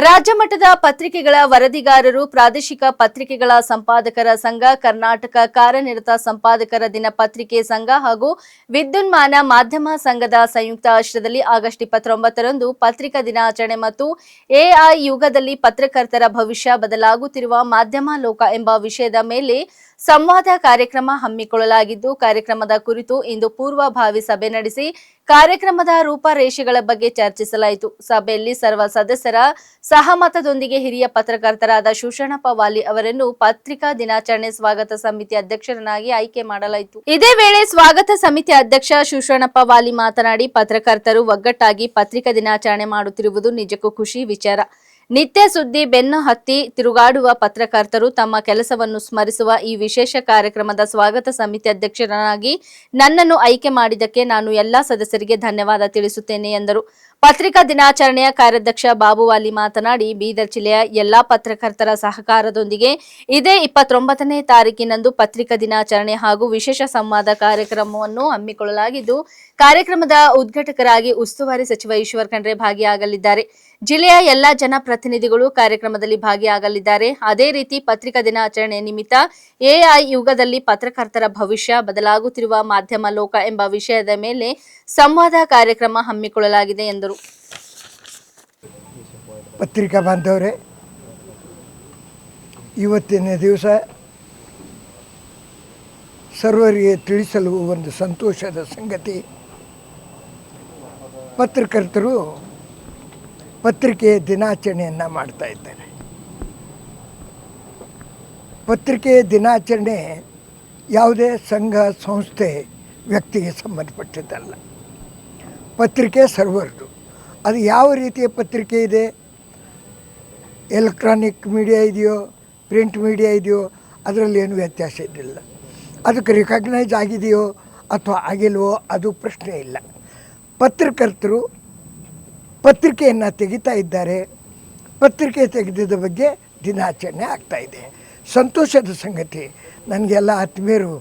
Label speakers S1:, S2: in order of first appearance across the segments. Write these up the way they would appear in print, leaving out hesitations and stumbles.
S1: ರಾಜ್ಯ ಮಟ್ಟದ ಪತ್ರಿಕೆಗಳ ವರದಿಗಾರರು, ಪ್ರಾದೇಶಿಕ ಪತ್ರಿಕೆಗಳ ಸಂಪಾದಕರ ಸಂಘ, ಕರ್ನಾಟಕ ಕಾರ್ಯನಿರತ ಸಂಪಾದಕರ ದಿನಪತ್ರಿಕೆ ಸಂಘ ಹಾಗೂ ವಿದ್ಯುನ್ಮಾನ ಮಾಧ್ಯಮ ಸಂಘದ ಸಂಯುಕ್ತ ಆಶ್ರಯದಲ್ಲಿ ಆಗಸ್ಟ್ 29ರಂದು ಪತ್ರಿಕಾ ದಿನಾಚರಣೆ ಮತ್ತು ಎಐ ಯುಗದಲ್ಲಿ ಪತ್ರಕರ್ತರ ಭವಿಷ್ಯ ಬದಲಾಗುತ್ತಿರುವ ಮಾಧ್ಯಮ ಲೋಕ ಎಂಬ ವಿಷಯದ ಮೇಲೆ ಸಂವಾದ ಕಾರ್ಯಕ್ರಮ ಹಮ್ಮಿಕೊಳ್ಳಲಾಗಿದ್ದು, ಕಾರ್ಯಕ್ರಮದ ಕುರಿತು ಇಂದು ಪೂರ್ವಭಾವಿ ಸಭೆ ನಡೆಸಿ ಕಾರ್ಯಕ್ರಮದ ರೂಪರೇಷೆಗಳ ಬಗ್ಗೆ ಚರ್ಚಿಸಲಾಯಿತು. ಸಭೆಯಲ್ಲಿ ಸರ್ವ ಸದಸ್ಯರ ಸಹಮತದೊಂದಿಗೆ ಹಿರಿಯ ಪತ್ರಕರ್ತರಾದ ಶೂಷಣಪ್ಪ ವಾಲಿ ಅವರನ್ನು ಪತ್ರಿಕಾ ದಿನಾಚರಣೆ ಸ್ವಾಗತ ಸಮಿತಿ ಅಧ್ಯಕ್ಷರನ್ನಾಗಿ ಆಯ್ಕೆ ಮಾಡಲಾಯಿತು. ಇದೇ ವೇಳೆ ಸ್ವಾಗತ ಸಮಿತಿ ಅಧ್ಯಕ್ಷ ಶೂಷಣಪ್ಪ ವಾಲಿ ಮಾತನಾಡಿ, ಪತ್ರಕರ್ತರು ಒಗ್ಗಟ್ಟಾಗಿ ಪತ್ರಿಕಾ ದಿನಾಚರಣೆ ಮಾಡುತ್ತಿರುವುದು ನಿಜಕ್ಕೂ ಖುಷಿ ವಿಚಾರ. ನಿತ್ಯ ಸುದ್ದಿ ಬೆನ್ನು ಹತ್ತಿ ತಿರುಗಾಡುವ ಪತ್ರಕರ್ತರು ತಮ್ಮ ಕೆಲಸವನ್ನು ಸ್ಮರಿಸುವ ಈ ವಿಶೇಷ ಕಾರ್ಯಕ್ರಮದ ಸ್ವಾಗತ ಸಮಿತಿ ಅಧ್ಯಕ್ಷರನ್ನಾಗಿ ನನ್ನನ್ನು ಆಯ್ಕೆ ಮಾಡಿದ್ದಕ್ಕೆ ನಾನು ಎಲ್ಲಾ ಸದಸ್ಯರಿಗೆ ಧನ್ಯವಾದ ತಿಳಿಸುತ್ತೇನೆ ಎಂದರು. ಪತ್ರಿಕಾ ದಿನಾಚರಣೆಯ ಕಾರ್ಯಾಧ್ಯಕ್ಷ ಬಾಬುವಾಲಿ ಮಾತನಾಡಿ, ಬೀದರ್ ಜಿಲ್ಲೆಯ ಎಲ್ಲಾ ಪತ್ರಕರ್ತರ ಸಹಕಾರದೊಂದಿಗೆ ಇದೇ 29ನೇ ತಾರೀಕಿನಂದು ಪತ್ರಿಕಾ ದಿನಾಚರಣೆ ಹಾಗೂ ವಿಶೇಷ ಸಂವಾದ ಕಾರ್ಯಕ್ರಮವನ್ನು ಹಮ್ಮಿಕೊಳ್ಳಲಾಗಿದ್ದು, ಕಾರ್ಯಕ್ರಮದ ಉದ್ಘಾಟಕರಾಗಿ ಉಸ್ತುವಾರಿ ಸಚಿವ ಈಶ್ವರ್ ಖಂಡ್ರೆ ಭಾಗಿಯಾಗಲಿದ್ದಾರೆ. ಜಿಲ್ಲೆಯ ಎಲ್ಲಾ ಜನಪ್ರತಿನಿಧಿಗಳು ಕಾರ್ಯಕ್ರಮದಲ್ಲಿ ಭಾಗಿಯಾಗಲಿದ್ದಾರೆ. ಅದೇ ರೀತಿ ಪತ್ರಿಕಾ ದಿನಾಚರಣೆ ನಿಮಿತ್ತ ಎಐ ಯುಗದಲ್ಲಿ ಪತ್ರಕರ್ತರ ಭವಿಷ್ಯ ಬದಲಾಗುತ್ತಿರುವ ಮಾಧ್ಯಮ ಲೋಕ ಎಂಬ ವಿಷಯದ ಮೇಲೆ ಸಂವಾದ ಕಾರ್ಯಕ್ರಮ ಹಮ್ಮಿಕೊಳ್ಳಲಾಗಿದೆ ಎಂದರು.
S2: ಪತ್ರಿಕಾ ಬಾಂಧವರೇ, ಇವತ್ತಿನ ದಿವಸ ಸರ್ವರಿಗೆ ತಿಳಿಸಲು ಒಂದು ಸಂತೋಷದ ಸಂಗತಿ, ಪತ್ರಕರ್ತರು ಪತ್ರಿಕೆಯ ದಿನಾಚರಣೆಯನ್ನು ಮಾಡ್ತಾ ಇದ್ದಾರೆ. ಪತ್ರಿಕೆಯ ದಿನಾಚರಣೆ ಯಾವುದೇ ಸಂಘ ಸಂಸ್ಥೆ ವ್ಯಕ್ತಿಗೆ ಸಂಬಂಧಪಟ್ಟಿದ್ದಲ್ಲ. ಪತ್ರಿಕೆ ಸರ್ವರ್ದು. ಅದು ಯಾವ ರೀತಿಯ ಪತ್ರಿಕೆ ಇದೆ, ಎಲೆಕ್ಟ್ರಾನಿಕ್ ಮೀಡಿಯಾ ಇದೆಯೋ ಪ್ರಿಂಟ್ ಮೀಡಿಯಾ ಇದೆಯೋ ಅದರಲ್ಲಿ ಏನು ವ್ಯತ್ಯಾಸ ಇದ್ದಿಲ್ಲ. ಅದಕ್ಕೆ ರಿಕಗ್ನೈಸ್ ಆಗಿದೆಯೋ ಅಥವಾ ಆಗಿಲ್ವೋ ಅದು ಪ್ರಶ್ನೆ ಇಲ್ಲ. ಪತ್ರಕರ್ತರು ಪತ್ರಿಕೆಯನ್ನು ತೆಗಿತಾ ಇದ್ದಾರೆ. ಪತ್ರಿಕೆ ತೆಗೆದಿದ್ದ ಬಗ್ಗೆ ದಿನಾಚರಣೆ ಆಗ್ತಾಯಿದೆ. ಸಂತೋಷದ ಸಂಗತಿ. ನನಗೆಲ್ಲ ಆತ್ಮೀಯರು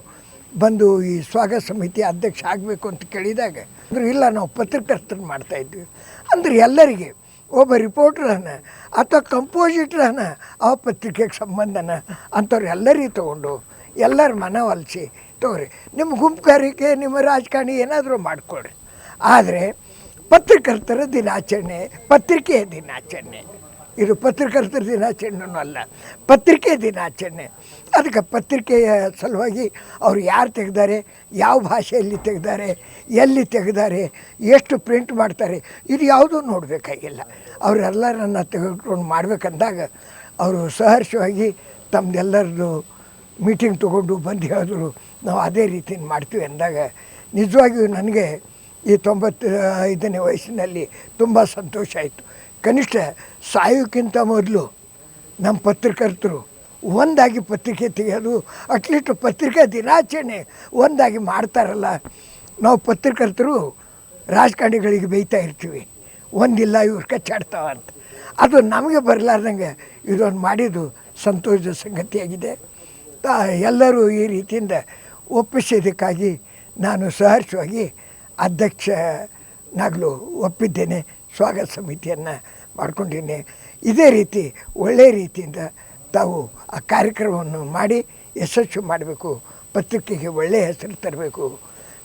S2: ಬಂದು ಈ ಸ್ವಾಗತ ಸಮಿತಿ ಅಧ್ಯಕ್ಷ ಆಗಬೇಕು ಅಂತ ಕೇಳಿದಾಗ ಅಂದರೆ ಇಲ್ಲ, ನಾವು ಪತ್ರಕರ್ತರು ಮಾಡ್ತಾಯಿದ್ವಿ ಅಂದರೆ ಎಲ್ಲರಿಗೆ ಒಬ್ಬ ರಿಪೋರ್ಟ್ರನ್ನ ಅಥವಾ ಕಂಪೋಸಿಟ್ರನ್ನ ಆ ಪತ್ರಿಕೆಗೆ ಸಂಬಂಧನ ಅಂಥವ್ರು ಎಲ್ಲರಿಗೆ ತೊಗೊಂಡು ಎಲ್ಲರ ಮನವೊಲಿಸಿ ತಗೋರಿ, ನಿಮ್ಮ ಗುಂಪುಗಾರಿಕೆ ನಿಮ್ಮ ರಾಜಕಾರಣಿ ಏನಾದರೂ ಮಾಡಿಕೊಡ್ರಿ. ಆದರೆ ಪತ್ರಕರ್ತರ ದಿನಾಚರಣೆ ಪತ್ರಿಕೆಯ ದಿನಾಚರಣೆ, ಇದು ಪತ್ರಕರ್ತರ ದಿನಾಚರಣೆನೂ ಅಲ್ಲ, ಪತ್ರಿಕೆ ದಿನಾಚರಣೆ. ಅದಕ್ಕೆ ಪತ್ರಿಕೆಯ ಸಲುವಾಗಿ ಅವರು ಯಾರು ತೆಗೆದಾರೆ, ಯಾವ ಭಾಷೆಯಲ್ಲಿ ತೆಗೆದಾರೆ, ಎಲ್ಲಿ ತೆಗೆದಾರೆ, ಎಷ್ಟು ಪ್ರಿಂಟ್ ಮಾಡ್ತಾರೆ, ಇದು ಯಾವುದೂ ನೋಡಬೇಕಾಗಿಲ್ಲ. ಅವರೆಲ್ಲರನ್ನ ತೆಗೆದುಕೊಂಡು ಮಾಡಬೇಕಂದಾಗ ಅವರು ಸಹರ್ಷವಾಗಿ ತಮ್ಮದೆಲ್ಲರದು ಮೀಟಿಂಗ್ ತೊಗೊಂಡು ಬಂದು ಹೇಳಿದ್ರು, ನಾವು ಅದೇ ರೀತಿ ಮಾಡ್ತೀವಿ ಅಂದಾಗ ನಿಜವಾಗಿಯೂ ನನಗೆ ಈ 95ನೇ ವಯಸ್ಸಿನಲ್ಲಿ ತುಂಬ ಸಂತೋಷ ಆಯಿತು. ಕನಿಷ್ಠ ಸಾಯೋಕ್ಕಿಂತ ಮೊದಲು ನಮ್ಮ ಪತ್ರಕರ್ತರು ಒಂದಾಗಿ ಪತ್ರಿಕೆ ತೆಗೆಯೋದು, ಅಟ್ಲೀಸ್ಟ್ ಪತ್ರಿಕೆ ದಿನಾಚರಣೆ ಒಂದಾಗಿ ಮಾಡ್ತಾರಲ್ಲ. ನಾವು ಪತ್ರಕರ್ತರು ರಾಜಕಾರಣಿಗಳಿಗೆ ಬೈತಾ ಇರ್ತೀವಿ, ಒಂದಿಲ್ಲ ಇವ್ರು ಕಚ್ಚಾಡ್ತಾವ ಅಂತ. ಅದು ನಮಗೆ ಬರಲಾರ್ದಂಗೆ ಇದೊಂದು ಮಾಡಿದ್ದು ಸಂತೋಷದ ಸಂಗತಿಯಾಗಿದೆ. ಎಲ್ಲರೂ ಈ ರೀತಿಯಿಂದ ಒಪ್ಪಿಸಿದ್ದಕ್ಕಾಗಿ ನಾನು ಸಹರ್ಷವಾಗಿ ಅಧ್ಯಕ್ಷನಾಗಲು ಒಪ್ಪಿದ್ದೇನೆ. ಸ್ವಾಗತ ಸಮಿತಿಯನ್ನು ಮಾಡ್ಕೊಂಡಿದ್ದೇನೆ. ಇದೇ ರೀತಿ ಒಳ್ಳೆಯ ರೀತಿಯಿಂದ ತಾವು ಆ ಕಾರ್ಯಕ್ರಮವನ್ನು ಮಾಡಿ ಯಶಸ್ವಿ ಮಾಡಬೇಕು. ಪತ್ರಿಕೆಗೆ ಒಳ್ಳೆಯ ಹೆಸರು ತರಬೇಕು.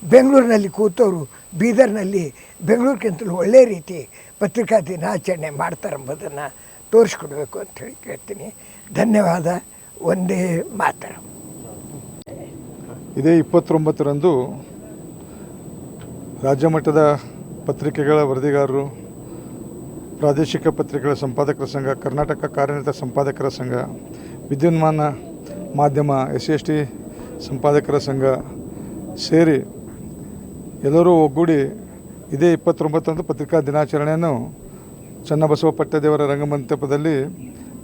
S2: ಬೆಂಗಳೂರಿನಲ್ಲಿ ಕೂತವರು ಬೀದರ್ನಲ್ಲಿ ಬೆಂಗಳೂರಿಗಿಂತಲೂ ಒಳ್ಳೆಯ ರೀತಿ ಪತ್ರಿಕಾ ದಿನಾಚರಣೆ ಮಾಡ್ತಾರೆಂಬುದನ್ನು ತೋರಿಸ್ಕೊಡ್ಬೇಕು ಅಂಥೇಳಿ ಕೇಳ್ತೀನಿ. ಧನ್ಯವಾದ. ಒಂದೇ ಮಾತರ.
S3: ಇದೇ 29ರಂದು ರಾಜ್ಯ ಮಟ್ಟದ ಪತ್ರಿಕೆಗಳ ವರದಿಗಾರರು, ಪ್ರಾದೇಶಿಕ ಪತ್ರಿಕೆಗಳ ಸಂಪಾದಕರ ಸಂಘ, ಕರ್ನಾಟಕ ಕಾರ್ಯನಿರತ ಸಂಪಾದಕರ ಸಂಘ, ವಿದ್ಯುನ್ಮಾನ ಮಾಧ್ಯಮ SC/ST ಸಂಪಾದಕರ ಸಂಘ ಸೇರಿ ಎಲ್ಲರೂ ಒಗ್ಗೂಡಿ ಇದೇ 29ರಂದು ಪತ್ರಿಕಾ ದಿನಾಚರಣೆಯನ್ನು ಚನ್ನಬಸವ ಪಟ್ಟದೇವರ ರಂಗಮಂಟಪದಲ್ಲಿ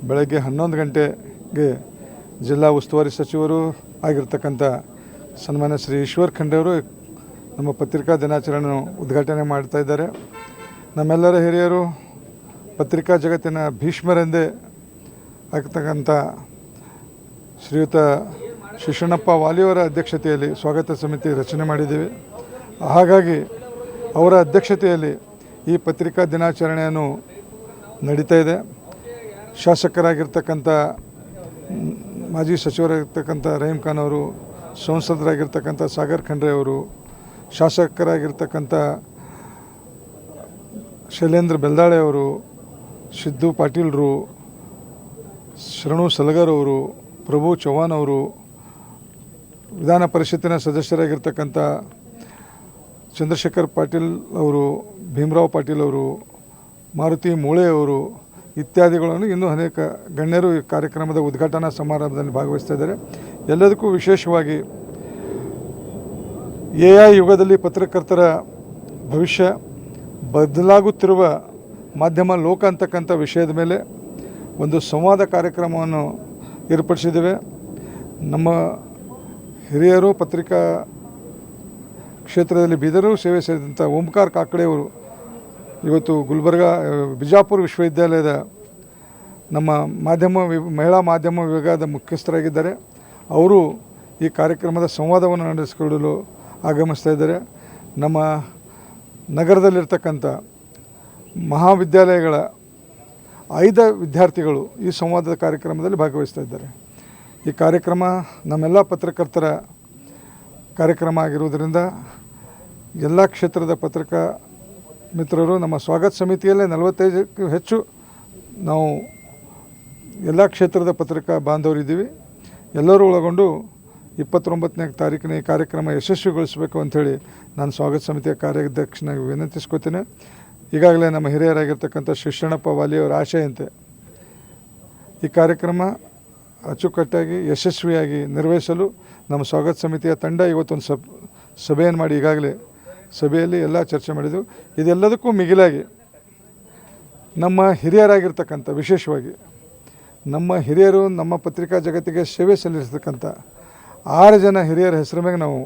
S3: ಬೆಳಗ್ಗೆ 11 ಗಂಟೆಗೆ ಜಿಲ್ಲಾ ಉಸ್ತುವಾರಿ ಸಚಿವರು ಆಗಿರ್ತಕ್ಕಂಥ ಸನ್ಮಾನ್ಯ ಶ್ರೀ ಈಶ್ವರ್ ಖಂಡ್ರೆ ಅವರು ನಮ್ಮ ಪತ್ರಿಕಾ ದಿನಾಚರಣೆಯನ್ನು ಉದ್ಘಾಟನೆ ಮಾಡ್ತಾ ಇದ್ದಾರೆ. ನಮ್ಮೆಲ್ಲರ ಹಿರಿಯರು, ಪತ್ರಿಕಾ ಜಗತ್ತಿನ ಭೀಷ್ಮರೆಂದೇ ಆಗ್ತಕ್ಕಂಥ ಶ್ರೀಯುತ ಶಿಶಣ್ಣಪ್ಪ ವಾಲಿಯವರ ಅಧ್ಯಕ್ಷತೆಯಲ್ಲಿ ಸ್ವಾಗತ ಸಮಿತಿ ರಚನೆ ಮಾಡಿದ್ದೀವಿ. ಹಾಗಾಗಿ ಅವರ ಅಧ್ಯಕ್ಷತೆಯಲ್ಲಿ ಈ ಪತ್ರಿಕಾ ದಿನಾಚರಣೆಯನ್ನು ನಡೀತಾ ಇದೆ. ಶಾಸಕರಾಗಿರ್ತಕ್ಕಂಥ ಮಾಜಿ ಸಚಿವರಾಗಿರ್ತಕ್ಕಂಥ ರಹೀಂ ಖಾನ್ ಅವರು, ಸಂಸದರಾಗಿರ್ತಕ್ಕಂಥ ಸಾಗರ್ ಖಂಡ್ರೆ ಅವರು, ಶಾಸಕರಾಗಿರ್ತಕ್ಕಂಥ ಶೈಲೇಂದ್ರ ಬೆಲ್ದಾಳೆ ಅವರು, ಸಿದ್ದು ಪಾಟೀಲ್ರು, ಶರಣು ಸಲಗರ್ ಅವರು, ಪ್ರಭು ಚವ್ಹಾಣ್ ಅವರು, ವಿಧಾನ ಪರಿಷತ್ತಿನ ಸದಸ್ಯರಾಗಿರ್ತಕ್ಕಂಥ ಚಂದ್ರಶೇಖರ್ ಪಾಟೀಲ್ ಅವರು, ಭೀಮರಾವ್ ಪಾಟೀಲ್ ಅವರು, ಮಾರುತಿ ಮೂಳೆ ಅವರು ಇತ್ಯಾದಿಗಳನ್ನು ಇನ್ನೂ ಅನೇಕ ಗಣ್ಯರು ಈ ಕಾರ್ಯಕ್ರಮದ ಉದ್ಘಾಟನಾ ಸಮಾರಂಭದಲ್ಲಿ ಭಾಗವಹಿಸ್ತಾ ಇದ್ದಾರೆ. ಎಲ್ಲದಕ್ಕೂ ವಿಶೇಷವಾಗಿ AI ಯುಗದಲ್ಲಿ ಪತ್ರಕರ್ತರ ಭವಿಷ್ಯ, ಬದಲಾಗುತ್ತಿರುವ ಮಾಧ್ಯಮ ಲೋಕ ಅಂತಕ್ಕಂಥ ವಿಷಯದ ಮೇಲೆ ಒಂದು ಸಂವಾದ ಕಾರ್ಯಕ್ರಮವನ್ನು ಏರ್ಪಡಿಸಿದ್ದೇವೆ. ನಮ್ಮ ಹಿರಿಯರು ಪತ್ರಿಕಾ ಕ್ಷೇತ್ರದಲ್ಲಿ ಬೀದರು ಸೇವೆ ಸೇರಿದಂಥ ಓಂಕಾರ ಕಾಕಡೆಯವರು ಇವತ್ತು ಬಿಜಾಪುರ ವಿಶ್ವವಿದ್ಯಾಲಯದ ನಮ್ಮ ಮಹಿಳಾ ಮಾಧ್ಯಮ ವಿಭಾಗದ ಮುಖ್ಯಸ್ಥರಾಗಿದ್ದಾರೆ. ಅವರು ಈ ಕಾರ್ಯಕ್ರಮದ ಸಂವಾದವನ್ನು ನಡೆಸಿಕೊಳ್ಳಲು ಆಗಮಿಸ್ತಾ ಇದ್ದಾರೆ. ನಮ್ಮ ನಗರದಲ್ಲಿರ್ತಕ್ಕಂಥ ಮಹಾವಿದ್ಯಾಲಯಗಳ 5 ವಿದ್ಯಾರ್ಥಿಗಳು ಈ ಸಂವಾದದ ಕಾರ್ಯಕ್ರಮದಲ್ಲಿ ಭಾಗವಹಿಸ್ತಾ ಇದ್ದಾರೆ. ಈ ಕಾರ್ಯಕ್ರಮ ನಮ್ಮೆಲ್ಲ ಪತ್ರಕರ್ತರ ಕಾರ್ಯಕ್ರಮ ಆಗಿರುವುದರಿಂದ ಎಲ್ಲ ಕ್ಷೇತ್ರದ ಪತ್ರಿಕಾ ಮಿತ್ರರು ನಮ್ಮ ಸ್ವಾಗತ ಸಮಿತಿಯಲ್ಲೇ 45ಕ್ಕೂ ಹೆಚ್ಚು ನಾವು ಎಲ್ಲ ಕ್ಷೇತ್ರದ ಪತ್ರಿಕಾ ಬಾಂಧವರಿದ್ದೀವಿ. ಎಲ್ಲರೂ ಒಳಗೊಂಡು 29ನೇ ತಾರೀಕಿನ ಈ ಕಾರ್ಯಕ್ರಮ ಯಶಸ್ವಿಗೊಳಿಸಬೇಕು ಅಂಥೇಳಿ ನಾನು ಸ್ವಾಗತ ಸಮಿತಿಯ ಕಾರ್ಯಾಧ್ಯಕ್ಷನಾಗಿ ವಿನಂತಿಸ್ಕೋತೇನೆ. ಈಗಾಗಲೇ ನಮ್ಮ ಹಿರಿಯರಾಗಿರ್ತಕ್ಕಂಥ ಶಿಶಣ್ಣಪ್ಪ ವಾಲಿಯವರ ಆಶೆಯಂತೆ ಈ ಕಾರ್ಯಕ್ರಮ ಅಚ್ಚುಕಟ್ಟಾಗಿ ಯಶಸ್ವಿಯಾಗಿ ನಿರ್ವಹಿಸಲು ನಮ್ಮ ಸ್ವಾಗತ ಸಮಿತಿಯ ತಂಡ ಇವತ್ತೊಂದು ಸಭೆಯನ್ನು ಮಾಡಿ ಈಗಾಗಲೇ ಸಭೆಯಲ್ಲಿ ಎಲ್ಲ ಚರ್ಚೆ ಮಾಡಿದೆವು. ಇದೆಲ್ಲದಕ್ಕೂ ಮಿಗಿಲಾಗಿ ನಮ್ಮ ಹಿರಿಯರಾಗಿರ್ತಕ್ಕಂಥ, ವಿಶೇಷವಾಗಿ ನಮ್ಮ ಹಿರಿಯರು ನಮ್ಮ ಪತ್ರಿಕಾ ಜಗತ್ತಿಗೆ ಸೇವೆ ಸಲ್ಲಿಸತಕ್ಕಂಥ 6 ಜನ ಹಿರಿಯರ ಹೆಸರ ಮೇಲೆ ನಾವು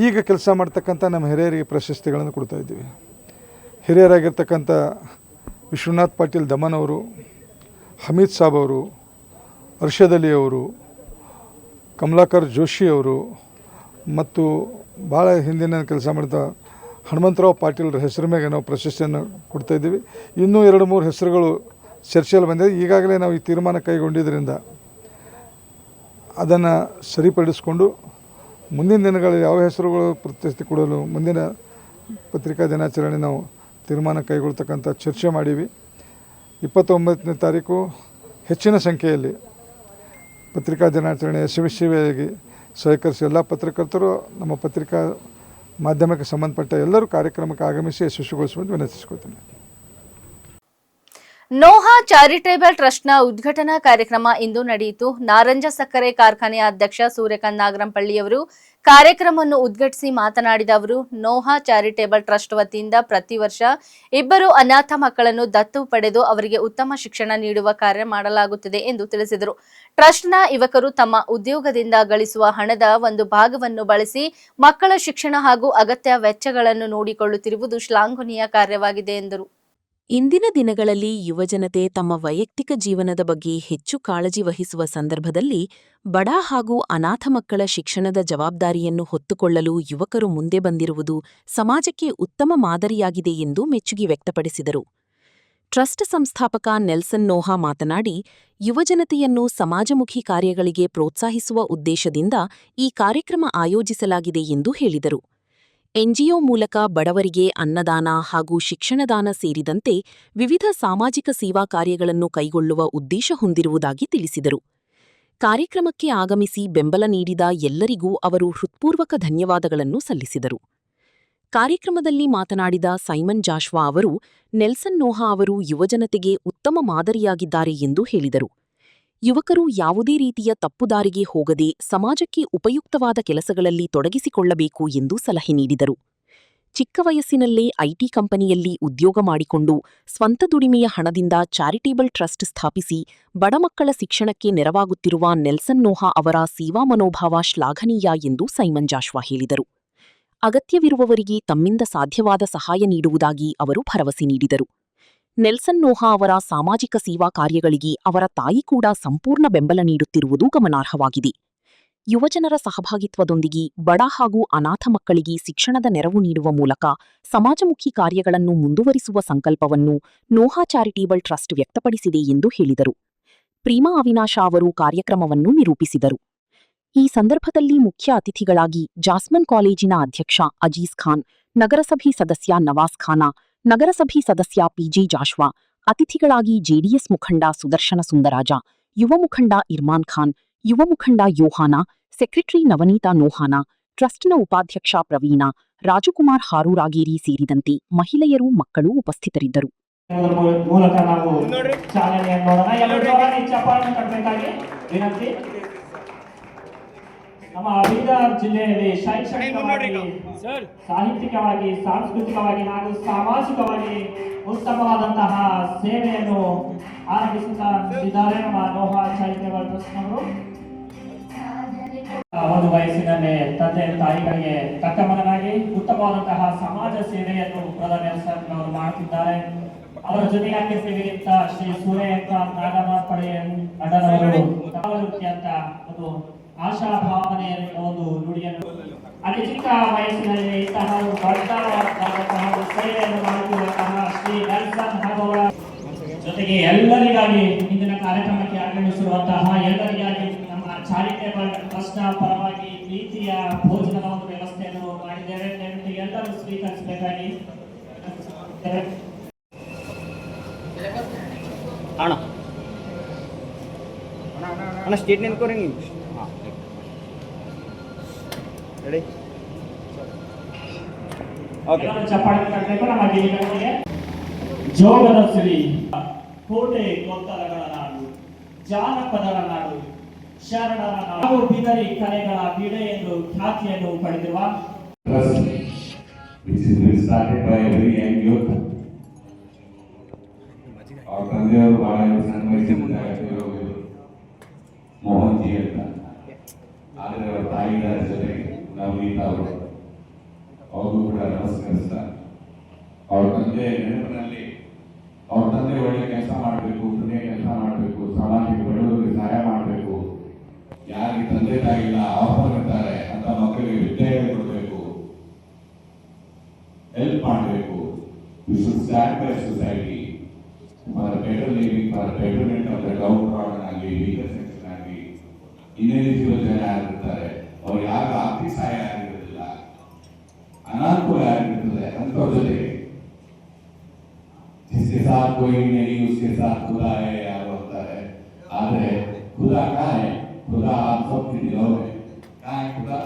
S3: ಈಗ ಕೆಲಸ ಮಾಡ್ತಕ್ಕಂಥ ನಮ್ಮ ಹಿರಿಯರಿಗೆ ಪ್ರಶಸ್ತಿಗಳನ್ನು ಕೊಡ್ತಾ ಇದ್ದೀವಿ. ಹಿರಿಯರಾಗಿರ್ತಕ್ಕಂಥ ವಿಶ್ವನಾಥ್ ಪಾಟೀಲ್ ದಮನ್ ಅವರು, ಹಮೀದ್ ಸಾಬ್ ಅವರು, ಅರ್ಷದ್ ಅಲಿ ಅವರು, ಕಮಲಾಕರ್ ಜೋಶಿ ಅವರು ಮತ್ತು ಭಾಳ ಹಿಂದಿನ ಕೆಲಸ ಮಾಡಿದ ಹನುಮಂತರಾವ್ ಪಾಟೀಲ್ರ ಹೆಸರು ಮೇಲೆ ನಾವು ಪ್ರಶಸ್ತಿಯನ್ನು ಕೊಡ್ತಾಯಿದ್ದೀವಿ. ಇನ್ನೂ 2-3 ಹೆಸರುಗಳು ಚರ್ಚೆಯಲ್ಲಿ ಬಂದಿದೆ. ಈಗಾಗಲೇ ನಾವು ಈ ತೀರ್ಮಾನ ಕೈಗೊಂಡಿದ್ದರಿಂದ ಅದನ್ನು ಸರಿಪಡಿಸಿಕೊಂಡು ಮುಂದಿನ ದಿನಗಳಲ್ಲಿ ಯಾವ ಹೆಸರುಗಳು ಪ್ರಶಸ್ತಿ ಕೊಡಲು ಮುಂದಿನ ಪತ್ರಿಕಾ ದಿನಾಚರಣೆ ನಾವು ತೀರ್ಮಾನ ಕೈಗೊಳ್ತಕ್ಕಂಥ ಚರ್ಚೆ ಮಾಡೀವಿ. 29ನೇ ತಾರೀಕು ಹೆಚ್ಚಿನ ಸಂಖ್ಯೆಯಲ್ಲಿ ಪತ್ರಿಕಾ ದಿನಾಚರಣೆ ಯಶಸ್ವಿಯಾಗಿ ಸಹಕರಿಸಿ ಎಲ್ಲ ಪತ್ರಕರ್ತರು ನಮ್ಮ ಪತ್ರಿಕಾ ಮಾಧ್ಯಮಕ್ಕೆ ಸಂಬಂಧಪಟ್ಟ ಎಲ್ಲರೂ ಕಾರ್ಯಕ್ರಮಕ್ಕೆ ಆಗಮಿಸಿ ಯಶಸ್ವಿಗೊಳಿಸುವಂತೆ ವಿನಂತಿಸಿಕೊಳ್ತೀನಿ.
S1: ನೋಹಾ ಚಾರಿಟೇಬಲ್ ಟ್ರಸ್ಟ್ನ ಉದ್ಘಾಟನಾ ಕಾರ್ಯಕ್ರಮ ಇಂದು ನಡೆಯಿತು. ನಾರಂಜ ಸಕ್ಕರೆ ಕಾರ್ಖಾನೆಯ ಅಧ್ಯಕ್ಷ ಸೂರ್ಯಕಾಂತ್ ನಾಗರಂಪಳ್ಳಿಯವರು ಕಾರ್ಯಕ್ರಮವನ್ನು ಉದ್ಘಾಟಿಸಿ ಮಾತನಾಡಿದ ಅವರು, ನೋಹಾ ಚಾರಿಟೇಬಲ್ ಟ್ರಸ್ಟ್ ವತಿಯಿಂದ ಪ್ರತಿ ವರ್ಷ 2 ಅನಾಥ ಮಕ್ಕಳನ್ನು ದತ್ತು ಪಡೆದು ಅವರಿಗೆ ಉತ್ತಮ ಶಿಕ್ಷಣ ನೀಡುವ ಕಾರ್ಯ ಮಾಡಲಾಗುತ್ತದೆ ಎಂದು ತಿಳಿಸಿದರು. ಟ್ರಸ್ಟ್ನ ಯುವಕರು ತಮ್ಮ ಉದ್ಯೋಗದಿಂದ ಗಳಿಸುವ ಹಣದ ಒಂದು ಭಾಗವನ್ನು ಬಳಸಿ ಮಕ್ಕಳ ಶಿಕ್ಷಣ ಹಾಗೂ ಅಗತ್ಯ ವೆಚ್ಚಗಳನ್ನು ನೋಡಿಕೊಳ್ಳುತ್ತಿರುವುದು ಶ್ಲಾಘನೀಯ ಕಾರ್ಯವಾಗಿದೆ ಎಂದರು.
S4: ಇಂದಿನ ದಿನಗಳಲ್ಲಿ ಯುವಜನತೆ ತಮ್ಮ ವೈಯಕ್ತಿಕ ಜೀವನದ ಬಗ್ಗೆ ಹೆಚ್ಚು ಕಾಳಜಿ ವಹಿಸುವ ಸಂದರ್ಭದಲ್ಲಿ ಬಡ ಹಾಗೂ ಅನಾಥ ಮಕ್ಕಳ ಶಿಕ್ಷಣದ ಜವಾಬ್ದಾರಿಯನ್ನು ಹೊತ್ತುಕೊಳ್ಳಲು ಯುವಕರು ಮುಂದೆ ಬಂದಿರುವುದು ಸಮಾಜಕ್ಕೆ ಉತ್ತಮ ಮಾದರಿಯಾಗಿದೆ ಎಂದು ಮೆಚ್ಚುಗೆ ವ್ಯಕ್ತಪಡಿಸಿದರು. ಟ್ರಸ್ಟ್ ಸಂಸ್ಥಾಪಕ ನೆಲ್ಸನ್ ನೋಹಾ ಮಾತನಾಡಿ, ಯುವಜನತೆಯನ್ನು ಸಮಾಜಮುಖಿ ಕಾರ್ಯಗಳಿಗೆ ಪ್ರೋತ್ಸಾಹಿಸುವ ಉದ್ದೇಶದಿಂದ ಈ ಕಾರ್ಯಕ್ರಮ ಆಯೋಜಿಸಲಾಗಿದೆ ಎಂದು ಹೇಳಿದರು. ಎನ್ಜಿಒ ಮೂಲಕ ಬಡವರಿಗೆ ಅನ್ನದಾನ ಹಾಗೂ ಶಿಕ್ಷಣದಾನ ಸೇರಿದಂತೆ ವಿವಿಧ ಸಾಮಾಜಿಕ ಸೇವಾ ಕಾರ್ಯಗಳನ್ನು ಕೈಗೊಳ್ಳುವ ಉದ್ದೇಶ ಹೊಂದಿರುವುದಾಗಿ ತಿಳಿಸಿದರು. ಕಾರ್ಯಕ್ರಮಕ್ಕೆ ಆಗಮಿಸಿ ಬೆಂಬಲ ನೀಡಿದ ಎಲ್ಲರಿಗೂ ಅವರು ಹೃತ್ಪೂರ್ವಕ ಧನ್ಯವಾದಗಳನ್ನು ಸಲ್ಲಿಸಿದರು. ಕಾರ್ಯಕ್ರಮದಲ್ಲಿ ಮಾತನಾಡಿದ ಸೈಮನ್ ಜಾಶ್ವಾ ಅವರು, ನೆಲ್ಸನ್ ನೋಹಾ ಅವರು ಯುವಜನತೆಗೆ ಉತ್ತಮ ಮಾದರಿಯಾಗಿದ್ದಾರೆ ಎಂದು ಹೇಳಿದರು. ಯುವಕರು ಯಾವುದೇ ರೀತಿಯ ತಪ್ಪುದಾರಿಗೆ ಹೋಗದೆ ಸಮಾಜಕ್ಕೆ ಉಪಯುಕ್ತವಾದ ಕೆಲಸಗಳಲ್ಲಿ ತೊಡಗಿಸಿಕೊಳ್ಳಬೇಕು ಎಂದು ಸಲಹೆ ನೀಡಿದರು. ಚಿಕ್ಕ ವಯಸ್ಸಿನಲ್ಲೇ ಐಟಿ ಕಂಪನಿಯಲ್ಲಿ ಉದ್ಯೋಗ ಮಾಡಿಕೊಂಡು ಸ್ವಂತ ದುಡಿಮೆಯ ಹಣದಿಂದ ಚಾರಿಟೇಬಲ್ ಟ್ರಸ್ಟ್ ಸ್ಥಾಪಿಸಿ ಬಡಮಕ್ಕಳ ಶಿಕ್ಷಣಕ್ಕೆ ನೆರವಾಗುತ್ತಿರುವ ನೆಲ್ಸನ್ ನೋಹಾ ಅವರ ಸೇವಾ ಮನೋಭಾವ ಶ್ಲಾಘನೀಯ ಎಂದು ಸೈಮನ್ ಜಾಶ್ವಾ ಹೇಳಿದರು. ಅಗತ್ಯವಿರುವವರಿಗೆ ತಮ್ಮಿಂದ ಸಾಧ್ಯವಾದ ಸಹಾಯ ನೀಡುವುದಾಗಿ ಅವರು ಭರವಸೆ ನೀಡಿದರು. ನೆಲ್ಸನ್ ನೋಹಾ ಅವರ ಸಾಮಾಜಿಕ ಸೇವಾ ಕಾರ್ಯಗಳಿಗೆ ಅವರ ತಾಯಿ ಕೂಡ ಸಂಪೂರ್ಣ ಬೆಂಬಲ ನೀಡುತ್ತಿರುವುದು ಗಮನಾರ್ಹವಾಗಿದೆ. ಯುವಜನರ ಸಹಭಾಗಿತ್ವದೊಂದಿಗೆ ಬಡ ಹಾಗೂ ಅನಾಥ ಮಕ್ಕಳಿಗೆ ಶಿಕ್ಷಣದ ನೆರವು ನೀಡುವ ಮೂಲಕ ಸಮಾಜಮುಖಿ ಕಾರ್ಯಗಳನ್ನು ಮುಂದುವರಿಸುವ ಸಂಕಲ್ಪವನ್ನು ನೋಹಾ ಚಾರಿಟೇಬಲ್ ಟ್ರಸ್ಟ್ ವ್ಯಕ್ತಪಡಿಸಿದೆ ಎಂದು ಹೇಳಿದರು. ಪ್ರೀಮಾ ಅವಿನಾಶ ಅವರು ಕಾರ್ಯಕ್ರಮವನ್ನು ನಿರೂಪಿಸಿದರು. ಈ ಸಂದರ್ಭದಲ್ಲಿ ಮುಖ್ಯ ಅತಿಥಿಗಳಾಗಿ ಜಾಸ್ಮನ್ ಕಾಲೇಜಿನ ಅಧ್ಯಕ್ಷ ಅಜೀಜ್ ಖಾನ್, ನಗರಸಭೆ ಸದಸ್ಯ ನವಾಜ್ ಖಾನ, ನಗರಸಭೆ ಸದಸ್ಯ ಪಿಜೆ ಜಾಶ್ವಾ, ಅತಿಥಿಗಳಾಗಿ ಜೆಡಿಎಸ್ ಮುಖಂಡ ಸುದರ್ಶನ ಸುಂದರಾಜ, ಯುವ ಮುಖಂಡ ಇರ್ಮಾನ್ ಖಾನ್, ಯುವ ಮುಖಂಡ ಯೋಹಾನ, ಸೆಕ್ರೆಟರಿ ನವನೀತಾ ನೋಹಾನ, ಟ್ರಸ್ಟ್ನ ಉಪಾಧ್ಯಕ್ಷ ಪ್ರವೀಣ, ರಾಜಕುಮಾರ್ ಹಾರೂರಾಗೇರಿ ಸೇರಿದಂತೆ ಮಹಿಳೆಯರು, ಮಕ್ಕಳು ಉಪಸ್ಥಿತರಿದ್ದರು.
S5: ಮೂಲಕ ನಾವು ಚಾಲನೆಯನ್ನು ನೋಡೋಣ. ಎಲ್ಲರೂ ಚಪ್ಪಾಳೆ ಕಟ್ಟಬೇಕಾಗಿ ವಿನಂತಿ. ನಮ್ಮ ಬೀದರ್ ಜಿಲ್ಲೆಯಲ್ಲಿ ಶೈಕ್ಷಣಿಕವಾಗಿ, ಸಾಹಿತ್ಯಿಕವಾಗಿ, ಸಾಂಸ್ಕೃತಿಕವಾಗಿ ಹಾಗೂ ಸಾಮಾಜಿಕವಾಗಿ ಉತ್ತಮವಾದಂತಹ ಸೇವೆಯನ್ನು ಆರಂಭಿಸುತ್ತಿದ್ದಾರೆ ನಮ್ಮ ನೋಹಾ ಚಾರಿಟೇಬಲ್ ಟ್ರಸ್ಟ್ನವರು. ಒಂದು ವಯಸ್ಸಿನಲ್ಲೇ ತಂದೆ ತಾಯಿಗಳಿಗೆ ತಕ್ಕ ಮಗನಾಗಿ ಉತ್ತಮವಾದಂತಹ ಸಮಾಜ ಸೇವೆಯನ್ನು ಬ್ರದರ್ ನೆಲ್ಸನ್ ಅವರು ಮಾಡುತ್ತಿದ್ದಾರೆ. ಅವರ ಜೊತೆಗೆ ಅಂಗ ಸೇವೆಗಿಂತ ಶ್ರೀ ಸೂರ್ಯಕಾಂತ್ ನಾಗಮಾರ್ಪಡೆ ಅಣ್ಣನವರು ಅಂತ ಒಂದು ಆಶಾ ಭಾವನೆಯನ್ನು ಒಂದು ನುಡಿಯನ್ನು ಅತಿ ಚಿಕ್ಕ ವಯಸ್ಸಿನಲ್ಲಿ ಇಂತಹ ದೊಡ್ಡದಾದಂತಹ ಸೇವೆಯನ್ನು ಮಾಡುತ್ತಿರುವಂತಹ ಶ್ರೀ ನೆಲ್ಸನ್ ಹಾಗೂ ಅವರ ಜೊತೆಗೆ ಎಲ್ಲರಿಗಾಗಿ ಇಂದಿನ ಕಾರ್ಯಕ್ರಮಕ್ಕೆ ಆಗಮಿಸಿರುವಂತಹ ಎಲ್ಲರಿಗಾಗಿ ನಮ್ಮ ಚಾರಿಟೇಬಲ್ ಟ್ರಸ್ಟ್ ಪರವಾಗಿ ಪ್ರೀತಿಯ ಭೋಜನದ ಒಂದು ವ್ಯವಸ್ಥೆಯನ್ನು ಮಾಡಿದ್ದೇವೆ. ದಯವಿಟ್ಟು ಎಲ್ಲರೂ ಸ್ವೀಕರಿಸಬೇಕಾಗಿ
S6: ಅಣ್ಣ ಸ್ಟೇಟ್ ನಿಂತ್ಕೋರಿ. ರೆಡಿ? ಓಕೆ.
S5: ಚಪ್ಪಾಳೆ ಕಟ್ಟಬೇಕು. ನಮ್ಮ ಗಿರಿಗಳಿಗೆ ಜೋಗದ ಸಿರಿ, ಕೋಟೆ ಕೊತ್ತಲಗಳ ನಾಡು, ಜಾನಪದರ ನಾಡು, ಶರಣರ ನಾಡು, ಬಿದರಿ ಕಲೆಗಳ ಬೀಡೆ ಎಂದು ಖ್ಯಾತಿಯನ್ನು ಪಡೆದಿರುವ
S7: ಅವ್ರ ತಂದೆಯವರು ಬಹಳ ಸಣ್ಣ ವಯಸ್ಸಿನಿಂದ ಮೋಹನ್ ಜಿ ಅಂತ. ಆದರೆ ಅವರ ತಾಯಿದಾರ ಜೊತೆಗೆ ನವನೀತಾ ಅವರು, ಅವರು ಕೂಡ ನಮಸ್ಕರಿಸ್ತಾರೆ. ಅವ್ರ ತಂದೆ ನೆನಪಿನಲ್ಲಿ ಅವ್ರ ತಂದೆ ಒಳ್ಳೆ ಕೆಲಸ ಮಾಡಬೇಕು, ಪುಣ್ಯ ಕೆಲಸ ಮಾಡಬೇಕು, ಸಮಾಜಕ್ಕೆ ಬಡವರಿಗೆ ಸಹಾಯ ಮಾಡಬೇಕು, ಯಾರಿಗೆ ತಂದೆ ತಾಯಿ ಇಲ್ಲ ಇರ್ತಾರೆ ಅಂತ ಮಕ್ಕಳಿಗೆ ವಿದ್ಯೆ ಕೊಡಬೇಕು, ಹೆಲ್ಪ್ ಮಾಡಬೇಕು. We should stand by society for better living, for betterment of the down trodden ಆಗಲಿ, ವೀಕರ್ ಸೆಕ್ಷನ್ ಆಗಲಿ, ಇನ್ನೇನಿರುವ ಜನ ಯಾರಿರ್ತಾರೆ ಅವ್ರು ಯಾರು ಆರ್ಥಿಕ ಸಹಾಯ ಆಗಿರೋದಿಲ್ಲ, ಅನಾನುಕೂಲ ಆಗಿರ್ತದೆ ಅಂಥವ್ರ ಜೊತೆಗೆ जिसके साथ कोई नहीं उसके साथ खुदा है यार होता है. आधे खुदा कहाँ है? खुदा आप सबके दिलों में. कहाँ है खुदा?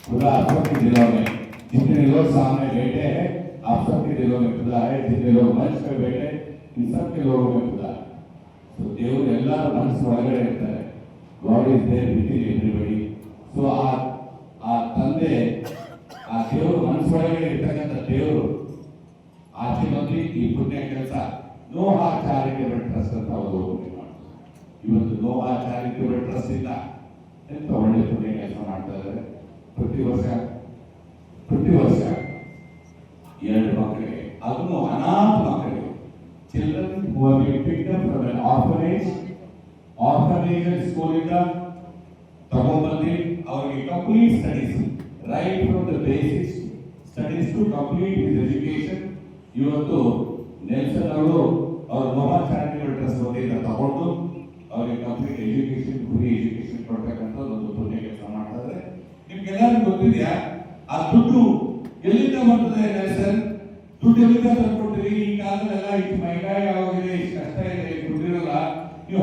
S7: खुदा आप सबके दिलों में. जितने लोग सामने बैठे हैं आप सबके दिलों में खुदा है. जितने लोग मंच पे बैठे इन सबके लोगों में खुदा है. तो देवर ಎಲ್ಲರೂ ಮನಸ್ಸು ಒಳಗಡೆ ಇರ್ತಾರೆ. God is there within everybody. So ಆ ತಂದೆ ಆ ದೇವರು ಮನಸ್ಸು ಒಳಗಡೆ ಇರ್ತಕ್ಕಂಥ ದೇವರು ಆಚೆ ಬಂದು ಈ ಪುಣ್ಯ ಕೆಲಸ ನೋಹಾ ಚಾರಿಟೇಬಲ್ ಟ್ರಸ್ಟ್ ಅಂತ ಅವರು ಇವತ್ತು ನೋಹಾ ಚಾರಿಟೇಬಲ್ ಟ್ರಸ್ಟ್ ಇಂದ ಎಂತ ಒಳ್ಳೆ ಪುಣ್ಯ ಕೆಲಸ ಮಾಡ್ತಾ ಇದ್ದಾರೆ. ಪ್ರತಿ ವರ್ಷ 2 ಮಕ್ಕಳಿಗೆ, ಅದನ್ನು ಅನಾಥ ಮಕ್ಕಳಿಗೆ, children who have been picked up from an orphanage ಸ್ಕೂಲಿಂದ ತಗೊಂಡ್ಬಂದು ಅವರಿಗೆ complete studies, right from the basics studies to complete his education. ಇವತ್ತು ನೆಲ್ಸನ್ ಅವರು ಅವ್ರ ನೋಹಾ ಚಾರಿಟೇಬಲ್ ಟ್ರಸ್ಟ್ ವತಿಯಿಂದ ತಗೊಂಡು ಅವರಿಗೆ ಕಂಪ್ಲೀಟ್ ಎಜುಕೇಶನ್, ಫ್ರೀ ಎಜುಕೇಶನ್ ಕೊಡ್ತಕ್ಕಂಥ ಒಂದು ಪುಣ್ಯ ಕೆಲಸ ಮಾಡ್ತಾರೆ. ನಿಮ್ಗೆಲ್ಲರಿಗೂ ಗೊತ್ತಿದೆಯಾ ಆ ದುಡ್ಡು ಎಲ್ಲಿಂದ ಬರ್ತದೆ? ನೆಲ್ಸನ್ ದುಡ್ಡು ಎಲ್ಲಿಂದ ತಂದ್ಕೊಡ್ತೀರಿ? ಈ ಕಾಲದಲ್ಲೆಲ್ಲ ಇಷ್ಟು ಮಹಿಳೆಯಾಗಿ ಆಗೋಗಿದೆ, ಇಷ್ಟು ಕಷ್ಟ ಇದೆ, ದುಡ್ಡಿರಲ್ಲ. ನೀವು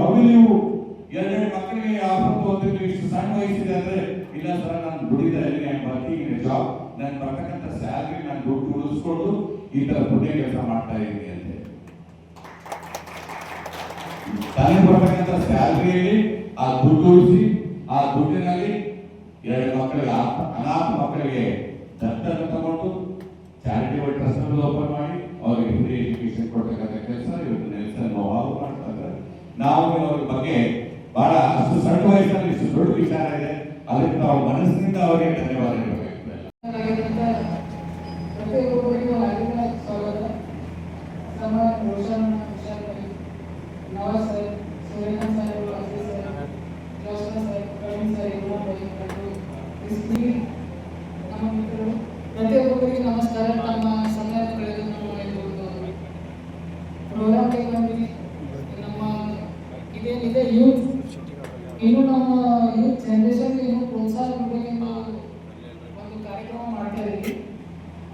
S7: 2 ಮಕ್ಕಳಿಗೆ ಆಫರ್ ತಗೋತೀರಿ, ಇಷ್ಟು ಸಣ್ಣ ವಯಸ್ಸಿದೆ ಅಂದ್ರೆ ಇಲ್ಲ ಸರ್ ನಾನು ದುಡಿತಾ ಇದ್ದೀನಿ, ಐ ವರ್ಕಿಂಗ್ ಇನ್ ಜಾಬ್, ನಾನು ಬರ್ತಕ್ಕಂಥ ಸ್ಯಾಲರಿ ನಾನು ದುಡ್ಡು ಉಳಿಸ್ಕೊಂಡು ಈ ತರ ಪುಣ್ಯ ಕೆಲಸ ಮಾಡ್ತಾ ಇದ್ದೀನಿ ಅಂತ. ತನಗೆ ಬರ್ತಕ್ಕಂಥ ಸ್ಯಾಲರಿಯಲ್ಲಿ ಆ ದುಡ್ಡು ಉಳಿಸಿ ಆ ದುಡ್ಡಿನಲ್ಲಿ 2 ಮಕ್ಕಳಿಗೆ, ಅನಾಥ ಮಕ್ಕಳಿಗೆ ದತ್ತನ್ನು ತಗೊಂಡು ಚಾರಿಟೇಬಲ್ ಟ್ರಸ್ಟ್ ಅನ್ನು ಓಪನ್ ಮಾಡಿ ಅವರಿಗೆ ಫ್ರೀ ಎಜುಕೇಶನ್ ಕೊಡ್ತಕ್ಕಂಥ ಕೆಲಸ ಇವತ್ತು ನೆಲ್ಸನ್ ನೋಹಾ ಮಾಡ್ತಾ ಇದ್ದಾರೆ. ನಾವು ಅವ್ರ ಬಗ್ಗೆ ಬಹಳ ಅಷ್ಟು ಸಣ್ಣ ವಯಸ್ಸಲ್ಲಿ ಇಷ್ಟು ದೊಡ್ಡ ವಿಚಾರ ಇದೆ, ಅದಕ್ಕೆ ನಾವು ಮನಸ್ಸಿನಿಂದ ಅವರಿಗೆ ಧನ್ಯವಾದ ಹೇಳಬೇಕು.
S8: ಪ್ರತಿಯೊಬ್ಬರಿಗೂ ಆಗಿನ ಸ್ವಾಗತ. ಸಮಾನ ರೋಷನ್ ನಮ್ಮ ಮಿತ್ರರು ಪ್ರತಿಯೊಬ್ಬರಿಗೂ ನಮಸ್ಕಾರ. ತಮ್ಮ ಸಮಯ ಕಳೆದು ನಮ್ಮ ಒಂದು ಪ್ರೋಗ್ರಾಮ್ಗೆ ಬಂದು ನಮ್ಮ ಇದೇನಿದೆ ಯೂತ್, ಇನ್ನು ನಮ್ಮ ಯೂತ್ ಜನರೇಷನ್ಗೆ ಇನ್ನೂ ಪ್ರೋತ್ಸಾಹ ಕೊಡಬೇಕೆಂದು ಒಂದು ಕಾರ್ಯಕ್ರಮ ಮಾಡ್ತಾ ಇದ್ದೀವಿ.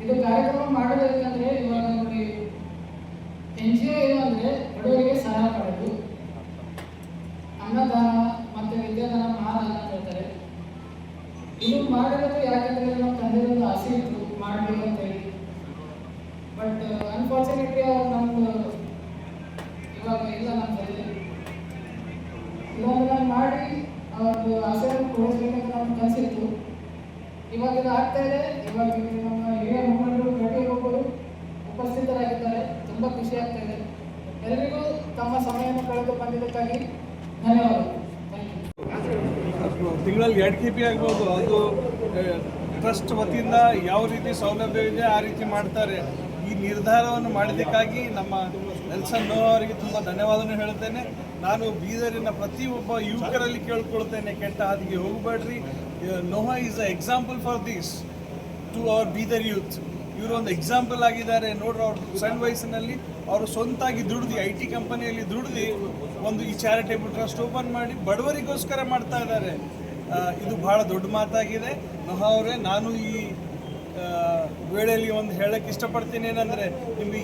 S8: ಇದು ಕಾರ್ಯಕ್ರಮ ಮಾಡೋದಕ್ಕಂದ್ರೆ ಇವಾಗ ನೋಡಿ NGO ಏನು ಅಂದರೆ ಬಡವರಿಗೆ ಸಹಾಯ ಮಾಡೋದು, ಅನ್ನದಾನ ಮತ್ತು ವಿದ್ಯಾದಾನ ಮಹಾದಾನ ಅಂತ ಹೇಳ್ತಾರೆ. ಇದು ಮಾಡಿರೋದು ಯಾಕಂದರೆ ನಮ್ಮ ತಂದೆಯೊಂದು ಆಸೆ ಇತ್ತು ಮಾಡಬೇಕು ಅಂತ ಹೇಳಿ. ಬಟ್ ಅನ್ಫಾರ್ಚುನೇಟ್ಲಿ ಅವ್ರು ನಮ್ದು ಇವಾಗ ಇಲ್ಲ ನಮ್ಮ ತಂದೆ. ಇವಾಗ ನಾನು ಮಾಡಿ ಅವ್ರದ್ದು ಆಸೆಯನ್ನು ಪೂರೈಸಬೇಕಂತ ನಮ್ಗೆ ಕನಸಿತ್ತು. ಇವಾಗ ಇದು ಆಗ್ತಾ ಇದೆ. ಇವಾಗ ನಮ್ಮ ಹಿರಿಯ ಮುಖಂಡರು ಪ್ರತಿಯೊಬ್ಬರು ಉಪಸ್ಥಿತರಾಗಿದ್ದಾರೆ. ತುಂಬ ಖುಷಿ ಆಗ್ತಾ ಇದೆ. ಎಲ್ಲರಿಗೂ ತಮ್ಮ ಸಮಯವನ್ನು ಕಳೆದು ಬಂದಿದ್ದಕ್ಕಾಗಿ ಧನ್ಯವಾದಗಳು. Thank you.
S9: ತಿಂಗಳಲ್ಲಿ 2 KP ಆಗ್ಬೋದು. ಅದು ಟ್ರಸ್ಟ್ ವತಿಯಿಂದ ಯಾವ ರೀತಿ ಸೌಲಭ್ಯ ಇದೆ ಆ ರೀತಿ ಮಾಡ್ತಾರೆ. ಈ ನಿರ್ಧಾರವನ್ನು ಮಾಡಿದ್ದಕ್ಕಾಗಿ ನಮ್ಮ ನೆಲ್ಸನ್ ನೋಹಾ ಅವರಿಗೆ ತುಂಬ ಧನ್ಯವಾದವನ್ನು ಹೇಳುತ್ತೇನೆ. ನಾನು ಬೀದರಿನ ಪ್ರತಿಯೊಬ್ಬ ಯುವಕರಲ್ಲಿ ಕೇಳ್ಕೊಳ್ತೇನೆ, ಕೆಟ್ಟ ಹಾದಿಗೆ ಹೋಗಬೇಡ್ರಿ. ನೋಹಾ is a example for this to our Bidar youth. ಇವರು ಒಂದು ಎಕ್ಸಾಂಪಲ್ ಆಗಿದ್ದಾರೆ. ನೋಡ್ರಿ, ಅವ್ರ ಸಣ್ಣ ವಯಸ್ಸಿನಲ್ಲಿ ಅವರು ಸ್ವಂತಾಗಿ ದುಡ್ದು IT ಕಂಪನಿಯಲ್ಲಿ ದುಡ್ದು ಒಂದು ಈ ಚಾರಿಟೇಬಲ್ ಟ್ರಸ್ಟ್ ಓಪನ್ ಮಾಡಿ ಬಡವರಿಗೋಸ್ಕರ ಮಾಡ್ತಾ ಇದ್ದಾರೆ. ಇದು ಬಹಳ ದೊಡ್ಡ ಮಾತಾಗಿದೆ. ನೋಹಾ ಅವರೇ, ನಾನು ಈ ವೇಳೆಯಲ್ಲಿ ಒಂದು ಹೇಳಕ್ಕೆ ಇಷ್ಟಪಡ್ತೀನಿ ಏನಂದರೆ, ನಿಮಗೆ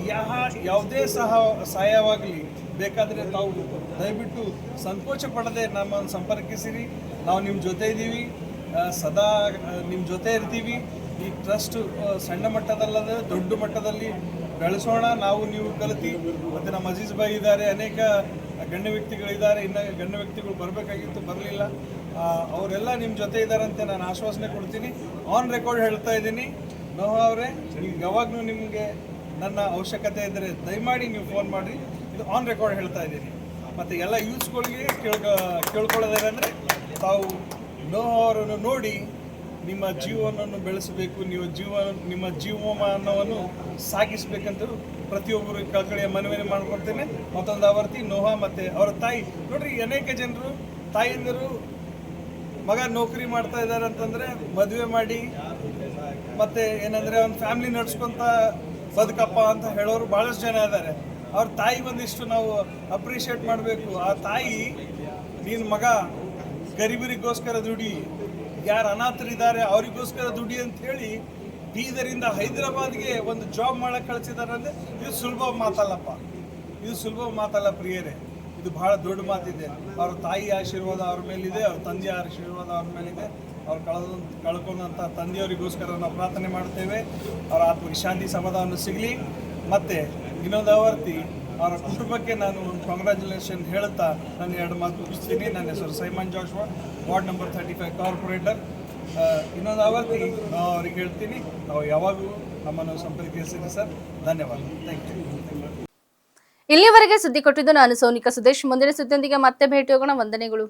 S9: ಯಾವುದೇ ಸಹಾಯವಾಗಲಿ ಬೇಕಾದರೆ ತಾವು ದಯವಿಟ್ಟು ಸಂಕೋಚ ಪಡದೆ ನಮ್ಮನ್ನು ಸಂಪರ್ಕಿಸಿರಿ. ನಾವು ನಿಮ್ಮ ಜೊತೆ ಇದ್ದೀವಿ, ಸದಾ ನಿಮ್ಮ ಜೊತೆ ಇರ್ತೀವಿ. ಈ ಟ್ರಸ್ಟ್ ಸಣ್ಣ ಮಟ್ಟದಲ್ಲದೆ ದೊಡ್ಡ ಮಟ್ಟದಲ್ಲಿ ಬೆಳೆಸೋಣ. ನಾವು ನೀವು ಕಲಿತು ಮತ್ತು ನಮ್ಮ ಅಜೀಜ್ ಭಾಯಿ ಇದ್ದಾರೆ, ಅನೇಕ ಗಣ್ಯ ವ್ಯಕ್ತಿಗಳಿದ್ದಾರೆ. ಇನ್ನು ಗಣ್ಯ ವ್ಯಕ್ತಿಗಳು ಬರಬೇಕಾಗಿತ್ತು, ಬರಲಿಲ್ಲ. ಅವರೆಲ್ಲ ನಿಮ್ಮ ಜೊತೆ ಇದ್ದಾರೆ ಅಂತ ನಾನು ಆಶ್ವಾಸನೆ ಕೊಡ್ತೀನಿ. ಆನ್ ರೆಕಾರ್ಡ್ ಹೇಳ್ತಾ ಇದ್ದೀನಿ. ನೋಹಾ ಅವರೇ, ಯಾವಾಗಲೂ ನಿಮಗೆ ನನ್ನ ಅವಶ್ಯಕತೆ ಇದ್ದರೆ ದಯಮಾಡಿ ನೀವು ಫೋನ್ ಮಾಡಿರಿ. ಇದು ಆನ್ ರೆಕಾರ್ಡ್ ಹೇಳ್ತಾ ಇದ್ದೀನಿ. ಮತ್ತು ಎಲ್ಲ ಯೂತ್ಸ್ಗಳಿಗೆ ಕೇಳ್ಕೊಳ್ಳೋದೇನೆಂದರೆ, ತಾವು ನೋಹಾ ಅವರನ್ನು ನೋಡಿ ನಿಮ್ಮ ಜೀವನವನ್ನು ಬೆಳೆಸಬೇಕು, ನಿಮ್ಮ ಜೀವಮಾನವನ್ನು ಸಾಗಿಸಬೇಕಂತ ಪ್ರತಿಯೊಬ್ಬರು ಕಳಕಳಿಯ ಮನವಿಯನ್ನು ಮಾಡ್ಕೊಡ್ತೇನೆ. ಮತ್ತೊಂದು ಆವರ್ತಿ ನೋಹಾ ಮತ್ತು ಅವರ ತಾಯಿ. ನೋಡ್ರಿ, ಅನೇಕ ಜನರು ತಾಯಿಯಂದರು ಮಗ ನೌಕರಿ ಮಾಡ್ತಾ ಇದ್ದಾರೆ ಅಂತಂದರೆ ಮದುವೆ ಮಾಡಿ ಮತ್ತು ಏನಂದರೆ ಒಂದು ಫ್ಯಾಮಿಲಿ ನಡ್ಸ್ಕೊತ ಬದುಕಪ್ಪ ಅಂತ ಹೇಳೋರು ಭಾಳಷ್ಟು ಜನ ಇದ್ದಾರೆ. ಅವ್ರ ತಾಯಿ ಒಂದಿಷ್ಟು ನಾವು ಅಪ್ರಿಷಿಯೇಟ್ ಮಾಡಬೇಕು. ಆ ತಾಯಿ, ನಿನ್ನ ಮಗ ಗರೀಬರಿಗೋಸ್ಕರ ದುಡಿ, ಯಾರು ಅನಾಥರಿದ್ದಾರೆ ಅವರಿಗೋಸ್ಕರ ದುಡಿ ಅಂಥೇಳಿ ಬೀದರಿಂದ ಹೈದರಾಬಾದ್ಗೆ ಒಂದು ಜಾಬ್ ಮಾಡಕ್ಕೆ ಕಳಿಸಿದ್ದಾರೆ ಅಂದರೆ ಇದು ಸುಲಭ ಮಾತಲ್ಲಪ್ಪ. ಇದು ಸುಲಭ ಮಾತಲ್ಲ ಪ್ರಿಯರೇ, ಇದು ಭಾಳ ದೊಡ್ಡ ಮಾತಿದೆ. ಅವ್ರ ತಾಯಿ ಆಶೀರ್ವಾದ ಅವ್ರ ಮೇಲಿದೆ, ಅವ್ರ ತಂದೆಯ ಆಶೀರ್ವಾದ ಅವ್ರ ಮೇಲಿದೆ. ಅವ್ರು ಕಳ್ಕೊಂಡಂಥ ತಂದೆಯವರಿಗೋಸ್ಕರ ನಾವು ಪ್ರಾರ್ಥನೆ ಮಾಡ್ತೇವೆ. ಅವರ ಆತ್ಮಕ್ಕೆ ಶಾಂತಿ ಸಮಾಧಾನ ಸಿಗಲಿ. ಮತ್ತು ಇನ್ನೊಂದು ಆವರ್ತಿ ಅವರ ಕುಟುಂಬಕ್ಕೆ ನಾನು ಕಾಂಗ್ರ್ಯಾಚುಲೇಷನ್ ಹೇಳುತ್ತಾ ನಾನು 2 ಮಾತು ಮುಗಿಸ್ತೀನಿ. ನನ್ನ ಹೆಸರು Simon Joshua, ward number 35 corporator. ಇನ್ನೊಂದು ಆವರ್ತಿ ನಾವು ಅವ್ರಿಗೆ ಹೇಳ್ತೀನಿ, ನಾವು ಯಾವಾಗಲೂ ನಮ್ಮನ್ನು ಸಂಪರ್ಕಿಸಿರಿ ಸರ್. ಧನ್ಯವಾದ. Thank you.
S1: ಇಲ್ಲಿವರೆಗೆ ಸುದ್ದಿ ಕೊಟ್ಟಿದ್ದು ನಾನು ಸೋನಿಕಾ ಸುದೇಶ್. ಮುಂದಿನ ಸುದ್ದಿಯೊಂದಿಗೆ ಮತ್ತೆ ಭೇಟಿ ಹೋಗೋಣ. ವಂದನೆಗಳು.